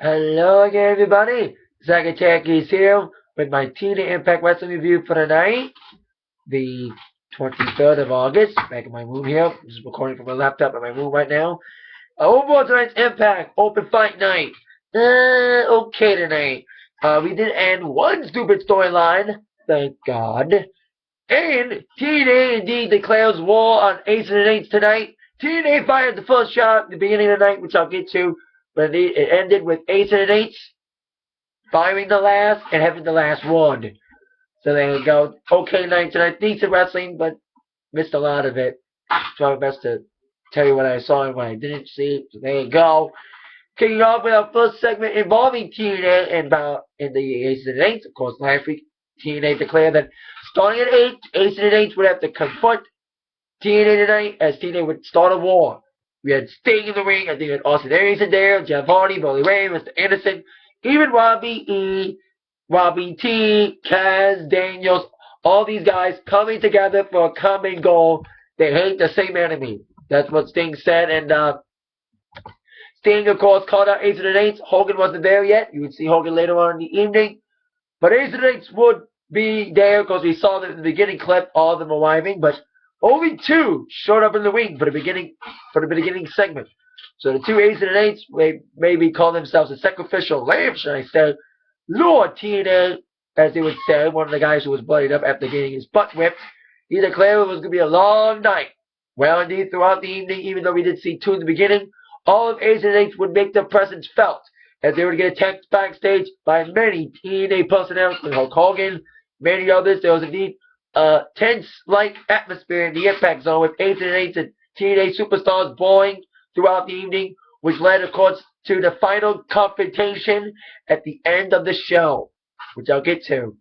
Hello again, everybody. Saga is here with my TNA Impact Wrestling review for tonight, the 23rd of August. Back in my room here. I'm just recording from my laptop in my room right now. Overall tonight's Impact Open Fight Night. Okay tonight. We did end one stupid storyline, thank God. And TNA indeed declares war on 8'S and 8's tonight. TNA fired the first shot at the beginning of the night, which I'll get to, but it ended with 8'S and 8's firing the last and having the last one. So there you go. Okay night tonight. Decent wrestling, but missed a lot of it. Try my best to tell you what I saw and what I didn't see. So there you go. Kicking off with our first segment involving TNA and in the 8'S and 8's. Of course, last week TNA declared that starting at 8, 8'S and 8's would have to confront TNA tonight as TNA would start a war. We had Sting in the ring. I think we had Austin Aries in there, Jeff Hardy, Bully Ray, Mr. Anderson, even Robbie E, Robbie T, Kaz, Daniels, all these guys coming together for a common goal. They hate the same enemy. That's what Sting said. And Sting, of course, called out 8'S and 8's. Hogan wasn't there yet. You would see Hogan later on in the evening. But 8'S and 8's would be there because we saw them in the beginning clip, all of them arriving. But only two showed up in the ring for the beginning segment. So the two 8'S and 8's maybe call themselves a sacrificial lamb, should I say. Lord TNA, as they would say, one of the guys who was bloodied up after getting his butt whipped. He declared it was going to be a long night. Well, indeed, throughout the evening, even though we did see two in the beginning, all of 8'S and 8's would make their presence felt as they would get attacked backstage by many TNA personnel, like Hulk Hogan, many others. There was indeed a tense-like atmosphere in the Impact Zone with 8'S and 8's and TNA superstars brawling throughout the evening, which led, of course, to the final confrontation at the end of the show, which I'll get to.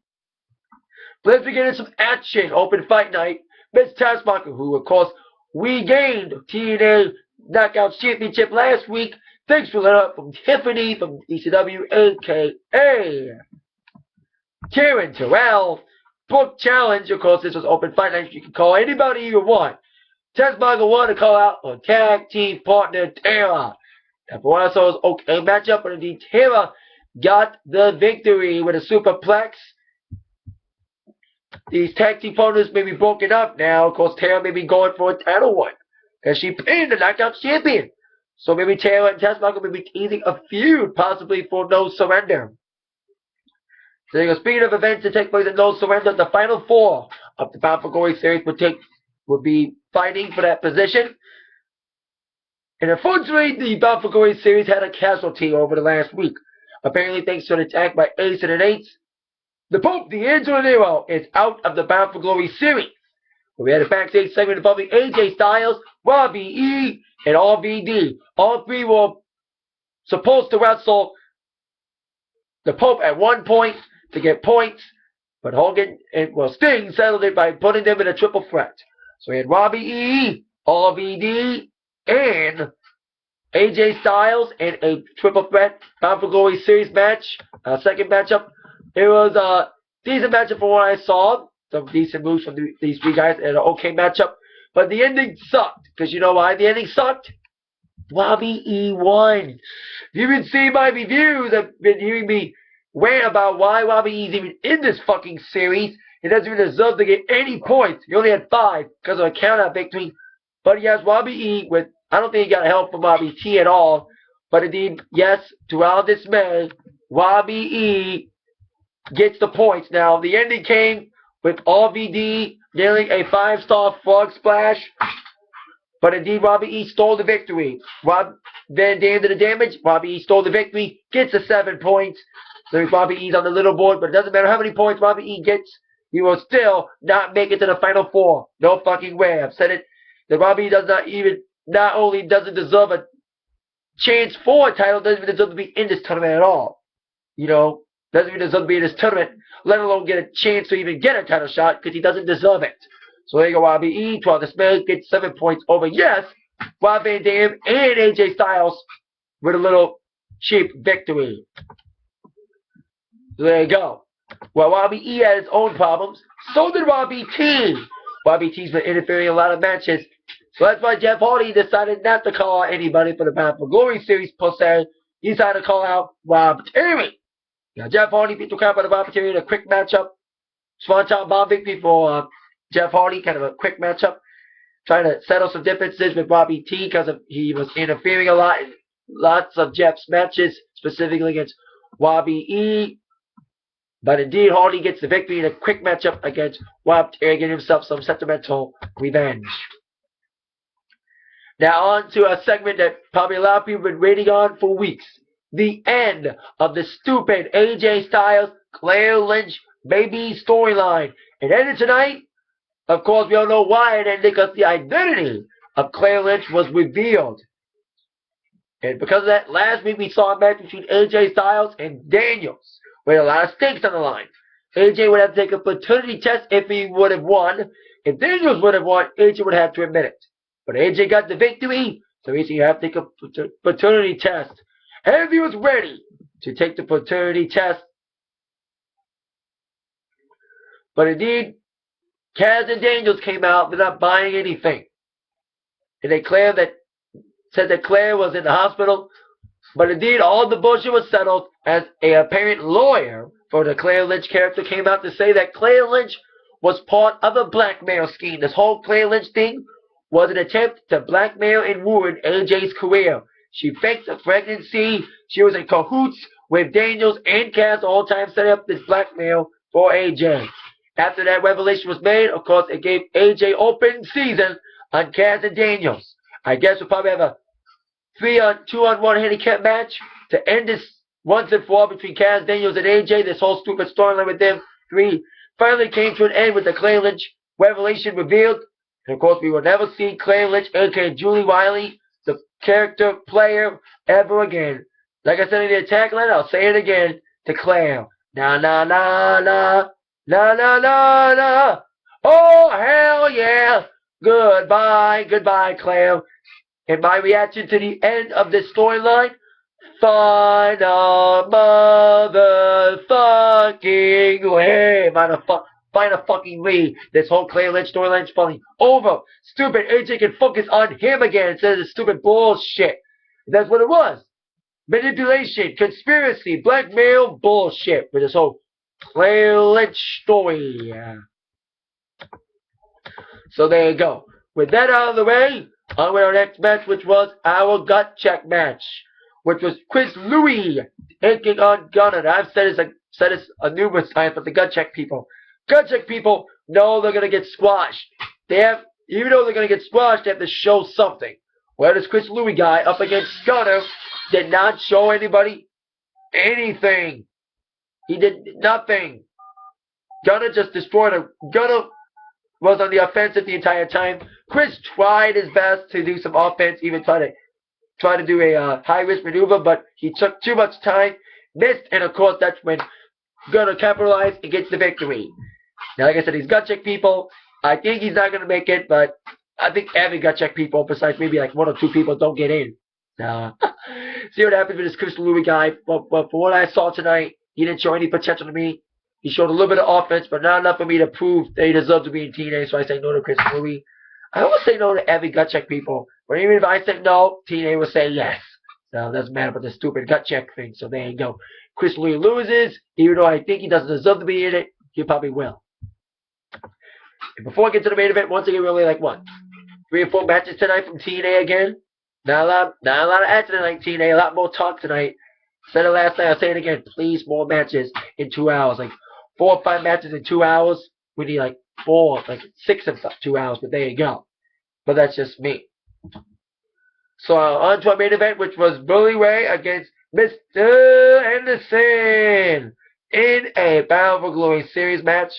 But let's begin with some action. Open Fight Night. Miss Taskmaster, who, of course, regained TNA Knockout Championship last week. Thanks for that up from Tiffany from ECW, a.k.a. Karen Terrell. Book challenge. Of course, this was Open Fight Night. You can call anybody you want. Taskmaster wanted to call out on tag team partner Tara. And for what I saw, it was okay matchup, but indeed Tara got the victory with a superplex. These tag team partners may be broken up now. Of course, Tara may be going for a title one, because she pinned the Knockout Champion. So maybe Tara and Taskmaster may be teasing a feud, possibly for No Surrender. So speaking of events that take place in No Surrender, the final four of the Bound for Glory series would be fighting for that position. And unfortunately, the Bound for Glory series had a casualty over the last week. Apparently, thanks to an attack by 8'S and 8's, the Pope, the Angel Nero, is out of the Bound for Glory series. We had a backstage segment involving AJ Styles, Robbie E, and RVD. All three were supposed to wrestle the Pope at one point to get points, but Sting settled it by putting them in a triple threat. So we had Robbie E, RVD, and AJ Styles in a triple threat Bound for Glory series match. Second matchup. It was a decent matchup from what I saw. Some decent moves from these three guys and an okay matchup. But the ending sucked. Because you know why the ending sucked? Robbie E won. If you can see my reviews, I've been hearing me rant about why Robbie E is even in this fucking series. He doesn't even deserve to get any points. He only had 5 because of a countout victory. But he has Robbie E with, I don't think he got help from Robbie T at all. But indeed, yes, to our dismay, Robbie E gets the points. Now, the ending came with RVD nailing a 5-star frog splash. But indeed, Robbie E stole the victory. Rob Van Dam did the damage. Robbie E stole the victory. Gets the 7 points. So Robbie E's on the little board. But it doesn't matter how many points Robbie E gets. He will still not make it to the Final Four. No fucking way. I've said it. That Robbie E not only doesn't deserve a chance for a title, doesn't even deserve to be in this tournament at all. You know, doesn't even deserve to be in this tournament, let alone get a chance to even get a title shot, because he doesn't deserve it. So there you go, Robbie E, 12 dismay, gets 7 points over, yes, Rob Van Dam and AJ Styles with a little cheap victory. So there you go. Well, Robbie E had his own problems. So did Robbie T. Robbie T's been interfering in a lot of matches. So that's why Jeff Hardy decided not to call out anybody for the Bound for Glory series per se, he decided to call out Rob Terry. Now, Jeff Hardy beat the crap out of Rob Terry in a quick matchup. Swanton bomb victory for Jeff Hardy, kind of a quick matchup. Trying to settle some differences with Robbie T because he was interfering a lot in lots of Jeff's matches, specifically against Robbie E. But indeed, Hardy gets the victory in a quick matchup against Rob Terry, getting himself some sentimental revenge. Now on to a segment that probably a lot of people have been waiting on for weeks. The end of the stupid AJ Styles, Claire Lynch, baby storyline. It ended tonight. Of course, we all know why it ended, because the identity of Claire Lynch was revealed. And because of that, last week we saw a match between AJ Styles and Daniels, with a lot of stakes on the line. AJ would have to take a paternity test if he would have won. If Daniels would have won, AJ would have to admit it. But AJ got the victory, so AJ had to take a paternity test. And he was ready to take the paternity test. But indeed, Kaz and Daniels came out. They're not buying anything. And they said that Claire was in the hospital. But indeed, all the bullshit was settled as a apparent lawyer for the Claire Lynch character came out to say that Claire Lynch was part of a blackmail scheme. This whole Claire Lynch thing was an attempt to blackmail and ruin AJ's career. She faked a pregnancy. She was in cahoots with Daniels and Kaz all the time, setting up this blackmail for AJ. After that revelation was made, of course, it gave AJ open season on Kaz and Daniels. I guess we'll probably have a 2-on-1 handicap match to end this once and for all between Kaz, Daniels, and AJ. This whole stupid storyline with them three finally came to an end with the Claire Lynch revelation revealed. And of course, we will never see Claire Lynch, aka Julie Wiley, the character player, ever again. Like I said in the attack line, I'll say it again to Claire. Na na na na. Na na na na. Oh, hell yeah. Goodbye, goodbye, Claire. And my reaction to the end of this storyline, final motherfucking way. Finally, this whole Claire Lynch storyline is finally over. Stupid AJ can focus on him again instead of this stupid bullshit. That's what it was. Manipulation, conspiracy, blackmail, bullshit with this whole Claire Lynch story. So there you go. With that out of the way, on with our next match, which was our gut check match, which was Chris Louis taking on Gunner. I've said this numerous times, but the gut check people know they're gonna get squashed. Even though they're gonna get squashed, they have to show something. Well, this Chris Louis guy up against Gunner did not show anybody anything. He did nothing. Gunner just destroyed him. Gunner was on the offensive the entire time. Chris tried his best to do some offense, even try to do a high-risk maneuver, but he took too much time, missed, and of course that's when Gunner capitalized and gets the victory. Now, like I said, these gut check people, I think he's not going to make it, but I think every gut check people, besides maybe like 1 or 2 people, don't get in. Now, see what happens with this Chris Louis guy. But for what I saw tonight, he didn't show any potential to me. He showed a little bit of offense, but not enough for me to prove that he deserves to be in TNA, so I say no to Chris Louis. I always say no to every gut check people, but even if I say no, TNA will say yes. So it doesn't matter about the stupid gut check thing, so there you go. Chris Louis loses, even though I think he doesn't deserve to be in it, he probably will. And before I get to the main event, once again, we only like 3 or 4 matches tonight from TNA again. Not a lot of action tonight, TNA, a lot more talk tonight. Said it last night, I'll say it again, please, more matches in 2 hours. Like 4 or 5 matches in 2 hours. We need like 6 in 2 hours, but there you go. But that's just me. So on to our main event, which was Bully Ray against Mr. Anderson in a Battle for Glory series match.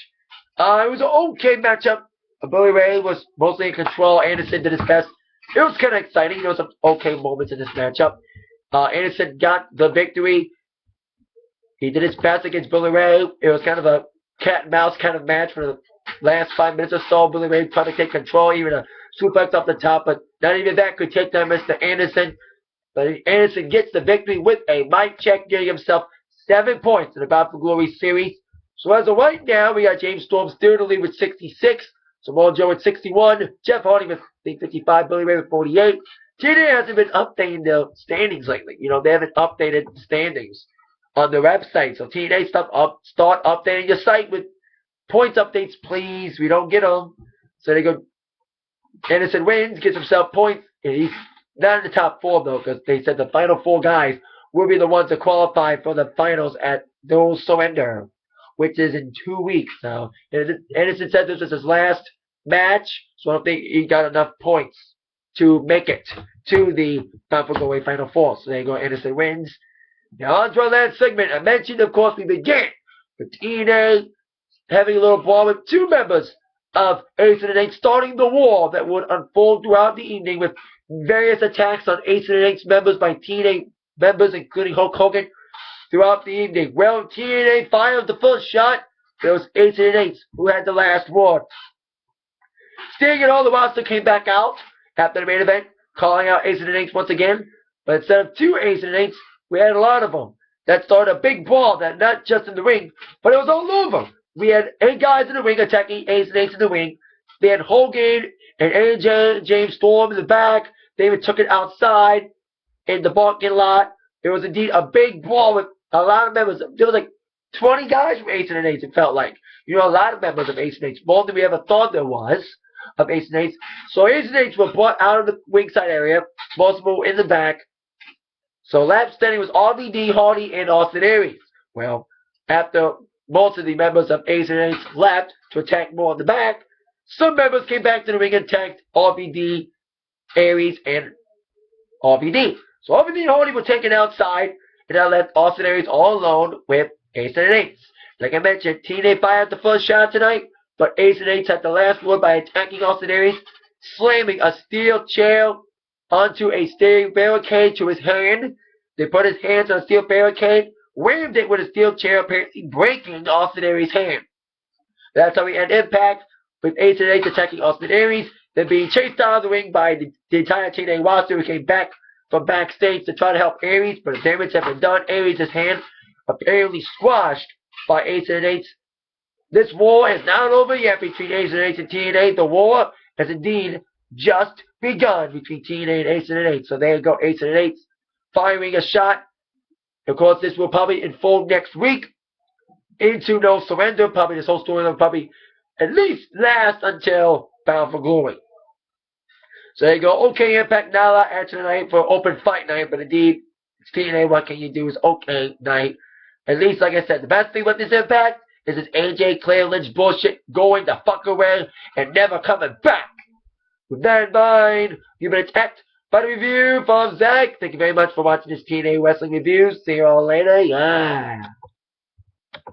It was an okay matchup. Bully Ray was mostly in control. Anderson did his best. It was kind of exciting. There was some okay moments in this matchup. Anderson got the victory. He did his best against Bully Ray. It was kind of a cat and mouse kind of match for the last 5 minutes or so. Bully Ray tried to take control, even a suplex off the top, but not even that could take down Mr. Anderson. But Anderson gets the victory with a mic check, getting himself 7 points in the Battle for Glory series. So as of right now, we got James Storm still in the lead with 66, Samoa Joe with 61, Jeff Hardy with 55, Bully Ray with 48, TNA hasn't been updating the standings lately. You know, they haven't updated the standings on their website. So TNA start updating your site with points updates, please. We don't get them. So they go, Anderson wins, gets himself points, and he's not in the top 4 though, because they said the final 4 guys will be the ones that qualify for the finals at No Surrender, which is in 2 weeks now. Anderson said this was his last match, so I don't think he got enough points to make it to the Bound Away Final 4. So there you go, Anderson wins. Now on to our last segment. I mentioned, of course, we begin with TNA having a little brawl with 2 members of 8'S and 8, starting the war that would unfold throughout the evening with various attacks on 8'S and 8's members by TNA members, including Hulk Hogan, throughout the evening. Well, TNA fired the first shot. It was 8'S and 8 who had the last word. Sting and all the roster came back out after the main event, calling out 8'S and 8 once again. But instead of 2 8'S and 8, we had a lot of them. That started a big brawl, that not just in the ring, but it was all over. We had 8 guys in the ring attacking 8'S and 8 in the ring. They had Hogan and AJ, James Storm in the back. They even took it outside in the parking lot. It was indeed a big brawl with a lot of members. There was like 20 guys from 8'S and 8, it felt like. You know, a lot of members of 8'S and 8. More than we ever thought there was of 8'S and 8. So 8'S and 8 were brought out of the ringside area. Most of them were in the back. So last standing was RVD, Hardy, and Austin Aries. Well, after most of the members of 8'S and 8 left to attack more in the back, some members came back to the ring and attacked RVD, Aries, and RVD. So RVD and Hardy were taken outside, and that left Austin Aries all alone with 8'S and 8. Like I mentioned, TNA fired the first shot tonight, but 8'S and 8 had the last word by attacking Austin Aries, slamming a steel chair onto a steel barricade to his hand. They put his hands on a steel barricade, waved it with a steel chair, apparently breaking Austin Aries' hand. That's how we end Impact, with 8'S and 8 attacking Austin Aries, then being chased out of the ring by the entire TNA roster, who came back from backstage to try to help Aries, but the damage had been done. Aries' hand apparently squashed by 8'S and 8. This war is not over yet between 8'S and 8 and TNA. The war has indeed just begun between TNA and 8'S and 8. So there you go, 8'S and 8 firing a shot. Of course, this will probably unfold next week into No Surrender. Probably this whole story will probably at least last until Bound for Glory. So there you go. Okay, Impact now after tonight for open fight night, but indeed, it's TNA. What can you do? It's okay night. At least, like I said, the best thing about this Impact is this AJ Claire Lynch bullshit going the fuck away and never coming back. With that in mind, you've been attacked by the review from Zach. Thank you very much for watching this TNA Wrestling Review. See you all later. Yeah.